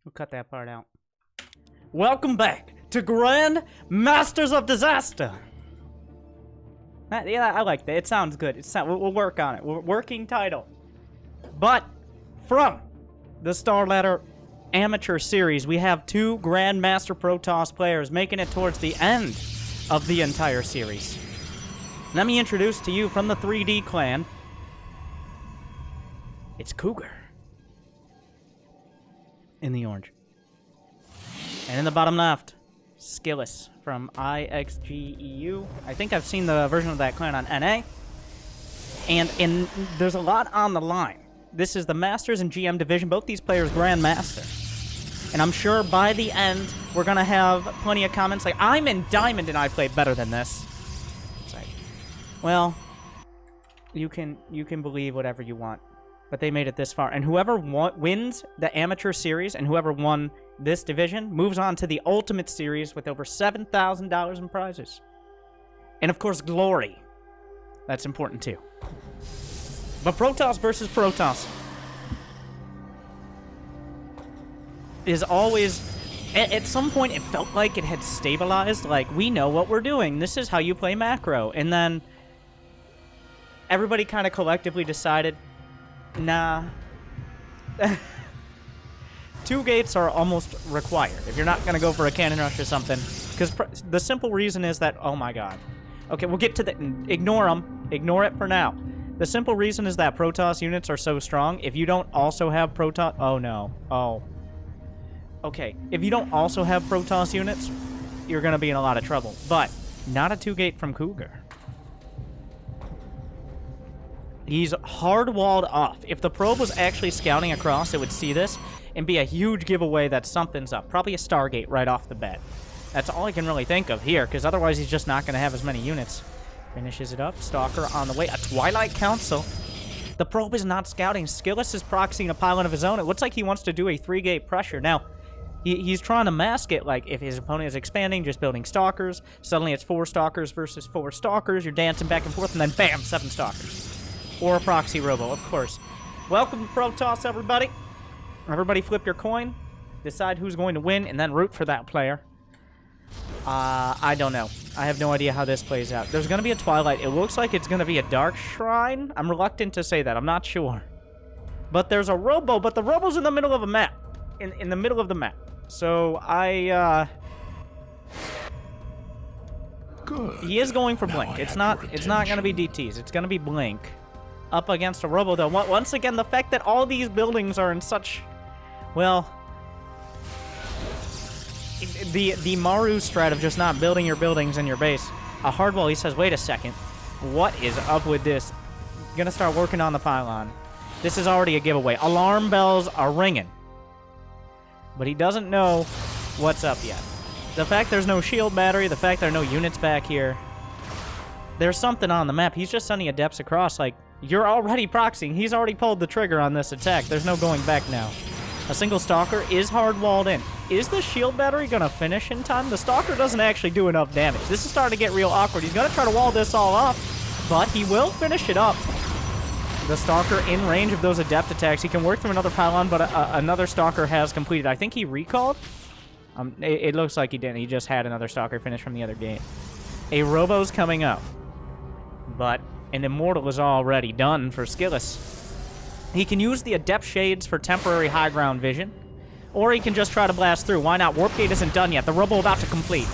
We'll cut that part out. Welcome back to Grand Masters of Disaster. Yeah, I like that. It sounds good. We'll work on it. Working title. But from the Starladder Amateur Series, we have two Grandmaster Protoss players making it towards the end of the entire series. Let me introduce to you from the 3D clan. It's Cougar. In the orange. And in the bottom left, Skillis from IXGEU. I think I've seen the version of that clan on NA. And there's a lot on the line. This is the Masters and GM division. Both these players Grandmaster. And I'm sure by the end, we're going to have plenty of comments like, I'm in Diamond and I played better than this. It's like, well, you can believe whatever you want. But they made it this far. And whoever wins the Amateur Series and whoever won this division moves on to the Ultimate Series with over $7,000 in prizes. And of course, glory. That's important too. But Protoss versus Protoss is always... At some point, it felt like it had stabilized. Like, we know what we're doing. This is how you play macro. And then everybody kind of collectively decided, nah. 2 gates are almost required if you're not going to go for a cannon rush or something. Because the simple reason is that, oh my god. Okay, we'll get to the... Ignore them. Ignore it for now. The simple reason is that Protoss units are so strong. If you don't also have Protoss... Oh no. Oh. Okay, if you don't also have Protoss units, you're going to be in a lot of trouble. But not a 2-gate from Cougar. He's hard-walled off. If the probe was actually scouting across, it would see this and be a huge giveaway that something's up. Probably a Stargate right off the bat. That's all I can really think of here, because otherwise he's just not going to have as many units. Finishes it up. Stalker on the way. A Twilight Council. The probe is not scouting. Skillis is proxying a pylon of his own. It looks like he wants to do a 3-gate pressure. Now, he's trying to mask it, like, if his opponent is expanding, just building Stalkers. Suddenly it's 4 Stalkers versus 4 Stalkers. You're dancing back and forth, and then bam, 7 Stalkers. Or a proxy robo, of course. Welcome to Protoss, everybody. Everybody flip your coin. Decide who's going to win, and then root for that player. I don't know. I have no idea how this plays out. There's going to be a Twilight. It looks like it's going to be a Dark Shrine. I'm reluctant to say that. I'm not sure. But there's a robo, but the robo's in the middle of a map. In the middle of the map. So, Good. He is going for Blink. It's not going to be DTs. It's going to be Blink. Up against a robo, though. Once again, the fact that all these buildings are in such... Well... The Maru strat of just not building your buildings in your base. A hardwall, he says, wait a second. What is up with this? Gonna start working on the pylon. This is already a giveaway. Alarm bells are ringing. But he doesn't know what's up yet. The fact there's no shield battery, the fact there are no units back here. There's something on the map. He's just sending adepts across, like, you're already proxying. He's already pulled the trigger on this attack. There's no going back now. A single Stalker is hard-walled in. Is the shield battery going to finish in time? The Stalker doesn't actually do enough damage. This is starting to get real awkward. He's going to try to wall this all up, but he will finish it up. The Stalker in range of those adept attacks. He can work through another pylon, but another Stalker has completed. I think he recalled. It looks like he didn't. He just had another Stalker finish from the other game. A Robo's coming up, but an Immortal is already done for Skillis. He can use the Adept Shades for temporary high ground vision, or he can just try to blast through. Why not? Warp Gate isn't done yet. The Robo about to complete.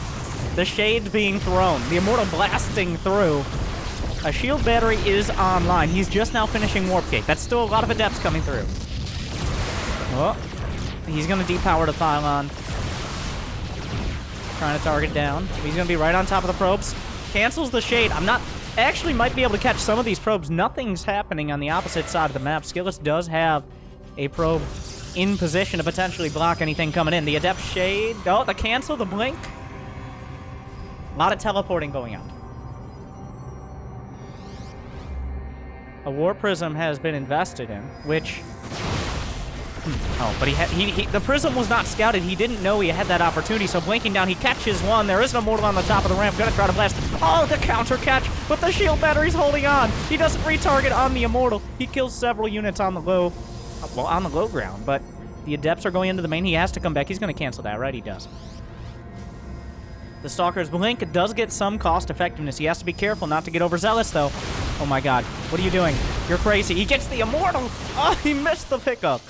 The Shades being thrown. The Immortal blasting through. A shield battery is online. He's just now finishing Warp Gate. That's still a lot of Adepts coming through. Oh, he's going to depower the pylon. Trying to target down. He's going to be right on top of the probes. Cancels the Shade. I'm not... Actually might be able to catch some of these probes. Nothing's happening on the opposite side of the map. Skillis does have a probe in position to potentially block anything coming in. The Adept Shade. Oh, the cancel, the blink. A lot of teleporting going on. A War Prism has been invested in, which... Oh, but the Prism was not scouted. He didn't know he had that opportunity, so blinking down, he catches one. There is an Immortal on the top of the ramp. Gonna try to blast it. Oh, the counter catch, but the shield battery's holding on. He doesn't retarget on the Immortal. He kills several units on the low, well, on the low ground, but The Adepts are going into the main. He has to come back. He's going to cancel that, right? He does. The Stalker's Blink does get some cost effectiveness. He has to be careful not to get overzealous, though. Oh my god. What are you doing? You're crazy. He gets the Immortal. Oh, he missed the pickup.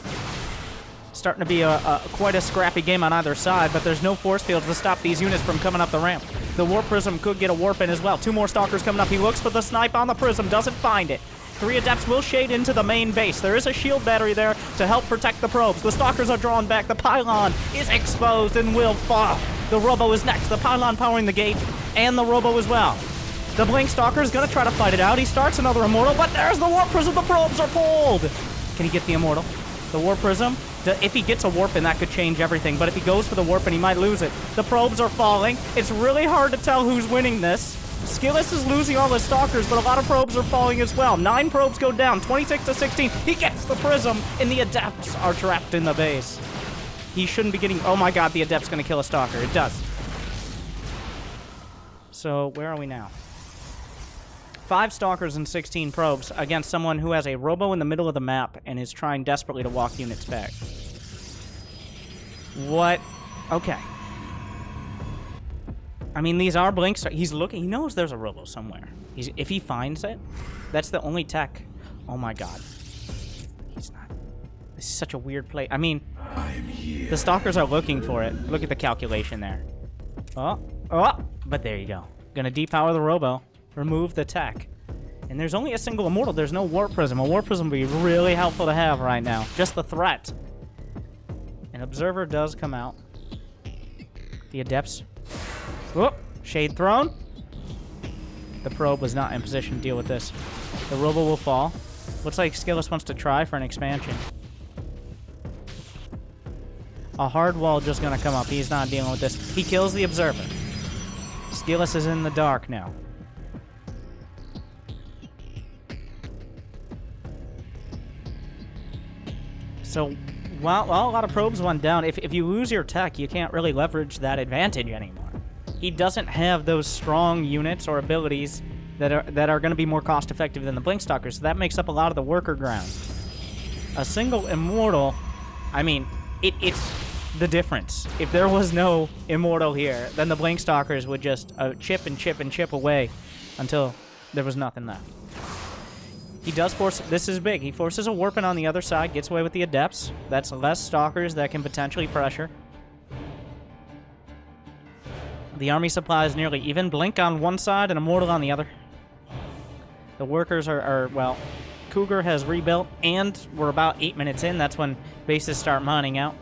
Starting to be quite a scrappy game on either side, but there's no force fields to stop these units from coming up the ramp. The Warp Prism could get a warp in as well. 2 more Stalkers coming up. He looks for the snipe on the Prism, doesn't find it. 3 Adepts will shade into the main base. There is a shield battery there to help protect the probes. The Stalkers are drawn back. The Pylon is exposed and will fall. The Robo is next. The Pylon powering the gate and the Robo as well. The Blink Stalker is going to try to fight it out. He starts another Immortal, but there's the Warp Prism. The probes are pulled. Can he get the Immortal? The Warp Prism? If he gets a warp in, that could change everything. But if he goes for the warp in, he might lose it. The probes are falling. It's really hard to tell who's winning this. Skillis is losing all his Stalkers, but a lot of probes are falling as well. 9 probes go down, 26 to 16. He gets the Prism, and the Adepts are trapped in the base. He shouldn't be getting... Oh my god, the Adept's going to kill a Stalker. It does. So, where are we now? 5 Stalkers and 16 probes against someone who has a Robo in the middle of the map and is trying desperately to walk units back. What? Okay. I mean, these are Blink Stars. He's looking. He knows there's a Robo somewhere. If he finds it, that's the only tech. Oh my god. He's not. This is such a weird play. I mean, the Stalkers are looking for it. Look at the calculation there. Oh. But there you go. Gonna depower the Robo. Remove the tech. And there's only a single Immortal. There's no Warp Prism. A Warp Prism would be really helpful to have right now. Just the threat. An Observer does come out. The Adepts. Whoop! Shade thrown. The probe was not in position to deal with this. The Robo will fall. Looks like Skillis wants to try for an expansion. A hard wall just gonna come up. He's not dealing with this. He kills the Observer. Skillis is in the dark now. So, well, a lot of probes went down. If you lose your tech, you can't really leverage that advantage anymore. He doesn't have those strong units or abilities that are going to be more cost-effective than the Blink Stalkers, so that makes up a lot of the worker ground. A single Immortal, I mean, it's the difference. If there was no Immortal here, then the Blink Stalkers would just chip and chip and chip away until there was nothing left. He does force... This is big. He forces a warp in on the other side, gets away with the Adepts. That's less Stalkers that can potentially pressure. The army supply is nearly even. Blink on one side and Immortal on the other. The workers are well, Cougar has rebuilt, and we're about 8 minutes in. That's when bases start mining out.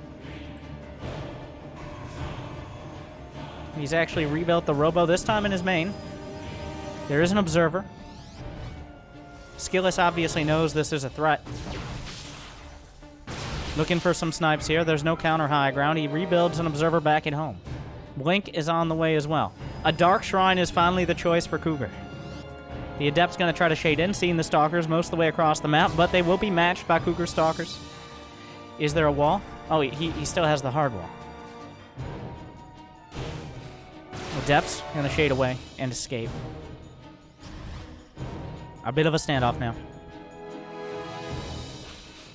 He's actually rebuilt the Robo, this time in his main. There is an Observer. Skillis obviously knows this is a threat. Looking for some snipes here. There's no counter high ground. He rebuilds an Observer back at home. Blink is on the way as well. A Dark Shrine is finally the choice for Cougar. The Adept's going to try to shade in, seeing the Stalkers most of the way across the map, but they will be matched by Cougar Stalkers. Is there a wall? Oh, he still has the hard wall. Adept's going to shade away and escape. A bit of a standoff now.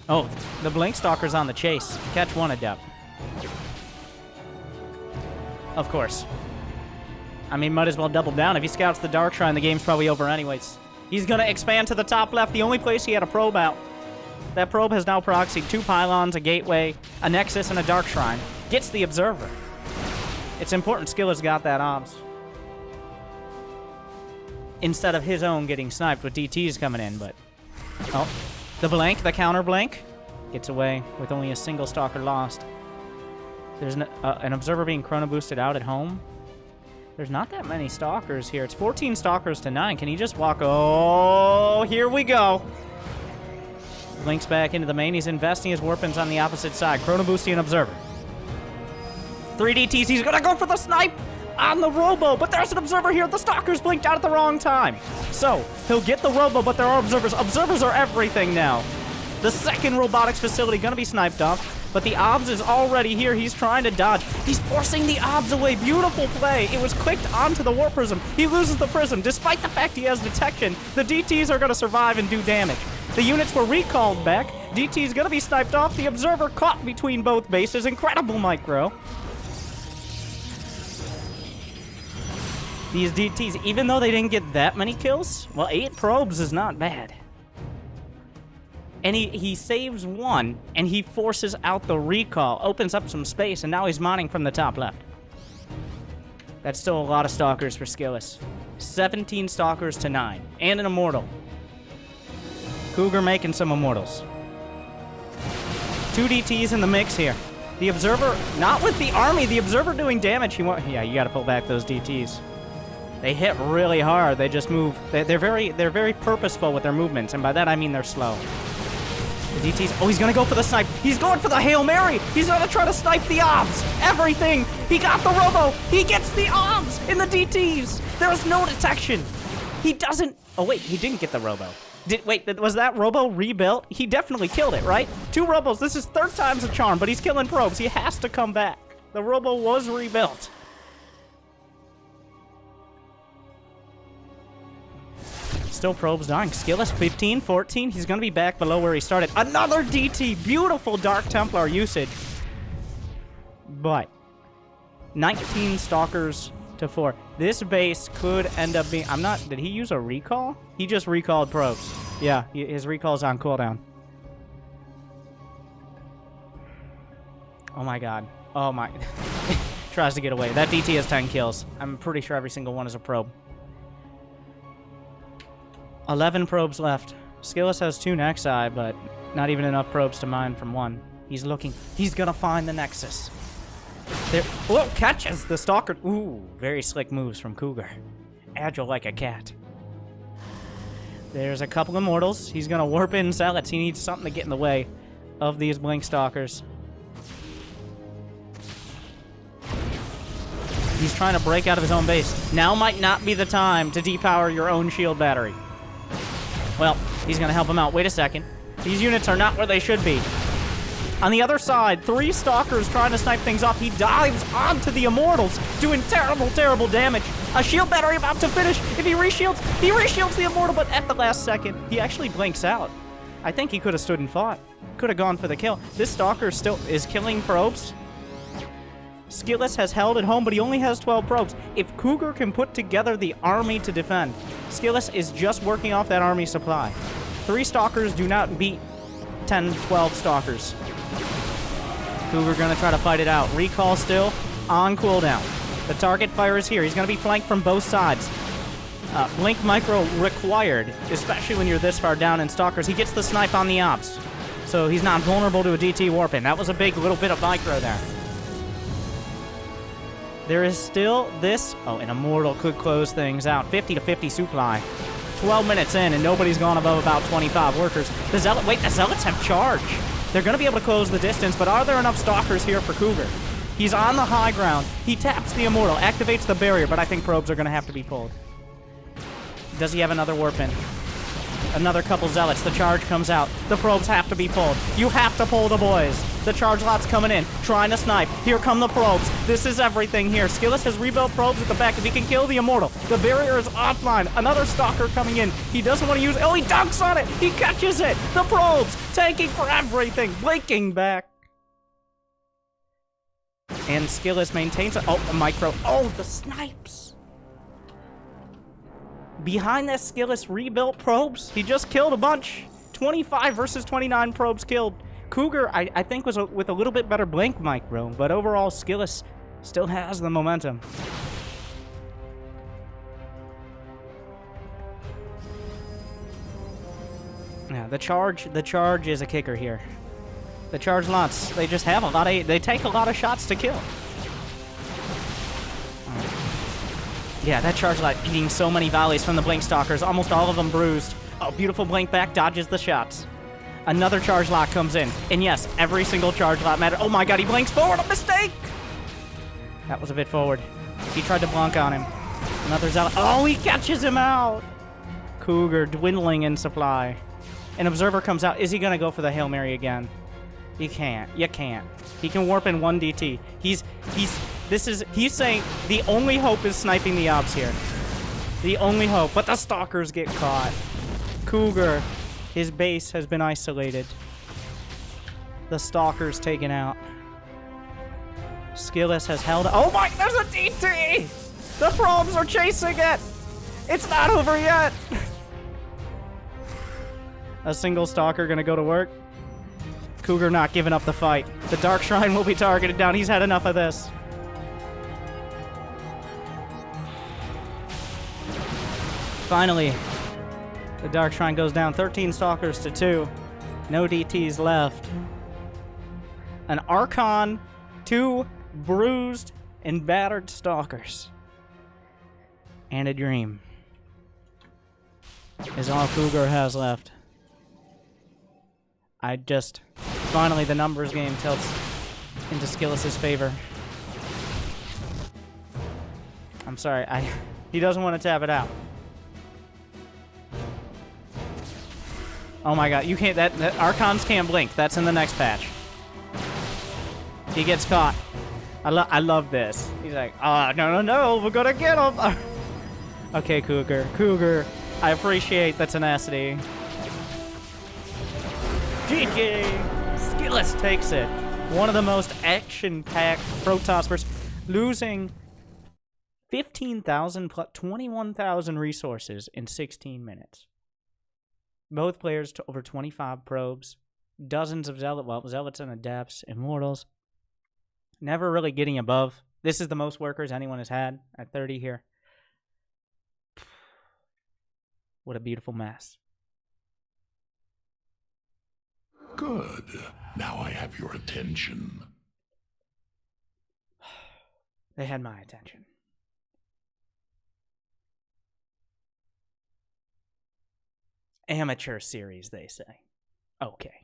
Oh, the Blink Stalker's on the chase. Catch one Adept. Of course. I mean, might as well double down. If he scouts the Dark Shrine, the game's probably over anyways. He's going to expand to the top left, the only place he had a probe out. That probe has now proxied 2 pylons, a gateway, a nexus, and a Dark Shrine. Gets the Observer. It's important Skiller's got that obs. Instead of his own getting sniped with DTs coming in, but... Oh, the Blank, the counter Blank, gets away with only a single Stalker lost. There's an Observer being chrono boosted out at home. There's not that many Stalkers here. It's 14 Stalkers to 9. Can he just walk? Oh, here we go. Blink's back into the main. He's investing his warpins on the opposite side. Chrono boosting an Observer. 3 DTs. He's going to go for the snipe on the Robo, but there's an Observer here. The Stalkers blinked out at the wrong time. So, he'll get the Robo, but there are Observers. Observers are everything now. The second robotics facility going to be sniped off. But the OBS is already here. He's trying to dodge. He's forcing the OBS away. Beautiful play. It was clicked onto the Warp Prism. He loses the Prism. Despite the fact he has detection, the DTs are going to survive and do damage. The units were recalled back, DT's gonna be sniped off. The Observer caught between both bases. Incredible micro. These DTs, even though they didn't get that many kills, well, 8 probes is not bad. And he saves one, and he forces out the recall, opens up some space, and now he's mining from the top left. That's still a lot of Stalkers for Skillis. 17 Stalkers to 9, and an Immortal. Cougar making some Immortals. 2 DTs in the mix here. The Observer, not with the army, the Observer doing damage. Yeah, you gotta pull back those DTs. They hit really hard, they just move. They're very purposeful with their movements, and by that I mean they're slow. The DTs, oh, he's gonna go for the snipe. He's going for the Hail Mary. He's gonna try to snipe the obs. Everything. He got the robo. He gets the obs in the DTs. There's no detection. He doesn't, oh wait, he didn't get the robo. Wait, was that robo rebuilt? He definitely killed it, right? 2 robos, this is 3rd time's a charm, but he's killing probes. He has to come back. The robo was rebuilt. Still probes dying. Skillis 15, 14. He's going to be back below where he started. Another DT. Beautiful Dark Templar usage. But 19 Stalkers to 4. This base could end up being... Did he use a recall? He just recalled probes. Yeah, his recall's on cooldown. Oh my god. Oh my... Tries to get away. That DT has 10 kills. I'm pretty sure every single one is a probe. 11 probes left. Skillis has 2 Nexi, but not even enough probes to mine from 1. He's looking. He's gonna find the Nexus. There. Oh, catches the Stalker. Ooh, very slick moves from Cougar. Agile like a cat. There's a couple Immortals. He's gonna warp in Zealots. He needs something to get in the way of these Blink Stalkers. He's trying to break out of his own base. Now might not be the time to depower your own shield battery. Well, he's going to help him out. Wait a second. These units are not where they should be. On the other side, 3 Stalkers trying to snipe things off. He dives onto the Immortals, doing terrible, terrible damage. A shield battery about to finish. If he reshields the Immortal, but at the last second, he actually blinks out. I think he could have stood and fought. Could have gone for the kill. This Stalker still is killing probes. Skillis has held it home, but he only has 12 probes. If Cougar can put together the army to defend, Skillis is just working off that army supply. 3 Stalkers do not beat 10, 12 Stalkers. Cougar gonna try to fight it out. Recall still on cooldown. The target fire is here. He's gonna be flanked from both sides. Blink micro required, especially when you're this far down in Stalkers. He gets the snipe on the ops, so he's not vulnerable to a DT warp in. That was a big little bit of micro there. There is still this... Oh, an Immortal could close things out. 50 to 50 supply. 12 minutes in, and nobody's gone above about 25 workers. The Zealot... Wait, the Zealots have charge. They're going to be able to close the distance, but are there enough Stalkers here for Cougar? He's on the high ground. He taps the Immortal, activates the barrier, but I think probes are going to have to be pulled. Does he have another warp in? Another couple Zealots. The charge comes out. The probes have to be pulled. You have to pull the boys. The charge lot's coming in, trying to snipe. Here come the probes. This is everything here. Skillis has rebuilt probes at the back. If he can kill the Immortal, the barrier is offline. Another Stalker coming in. He doesn't want to use... Oh, he dunks on it. He catches it. The probes tanking for everything. Blinking back. And Skillis maintains it. Oh, the micro. Oh, the snipes. Behind that Skillis rebuilt probes, he just killed a bunch. 25 versus 29 probes killed. Cougar, I think, was with a little bit better blink micro, but overall, Skillis still has the momentum. Yeah, the charge is a kicker here. The charge lots, they just have a lot of... They take a lot of shots to kill. Yeah, that charge lot eating so many volleys from the Blink Stalkers, almost all of them bruised. Oh, beautiful blink back, dodges the shots. Another charge lot comes in. And yes, every single charge lot matters. Oh my god, he blinks forward, a mistake! That was a bit forward. He tried to blunk on him. Another Zealot. Oh, he catches him out! Cougar dwindling in supply. An Observer comes out. Is he gonna go for the Hail Mary again? You can't. You can't. He can warp in 1 DT. He's saying the only hope is sniping the obs here. The only hope. But the Stalkers get caught. Cougar, his base has been isolated. The Stalker's taken out. Skillis has held... Oh my, there's a DT! The Probs are chasing it! It's not over yet! A single Stalker gonna go to work. Cougar not giving up the fight. The Dark Shrine will be targeted down. He's had enough of this. Finally, the Dark Shrine goes down. 13 Stalkers to 2. No DTs left. An Archon, 2 bruised and battered Stalkers. And a Dream is all Cougar has left. Finally the numbers game tilts into Skillis' favor. I'm sorry, he doesn't want to tap it out. Oh my god, you can't, that Archons can't blink. That's in the next patch. He gets caught. I love this. He's like, no, we're gonna get him. Okay, Cougar, I appreciate the tenacity. GG! Skillis takes it. One of the most action-packed Protospers, losing 15,000 plus 21,000 resources in 16 minutes. Both players to over 25 probes, dozens of zealots and adepts, immortals. Never really getting above. This is the most workers anyone has had at 30 here. What a beautiful mess. Good. Now I have your attention. They had my attention. Amateur series, they say. Okay.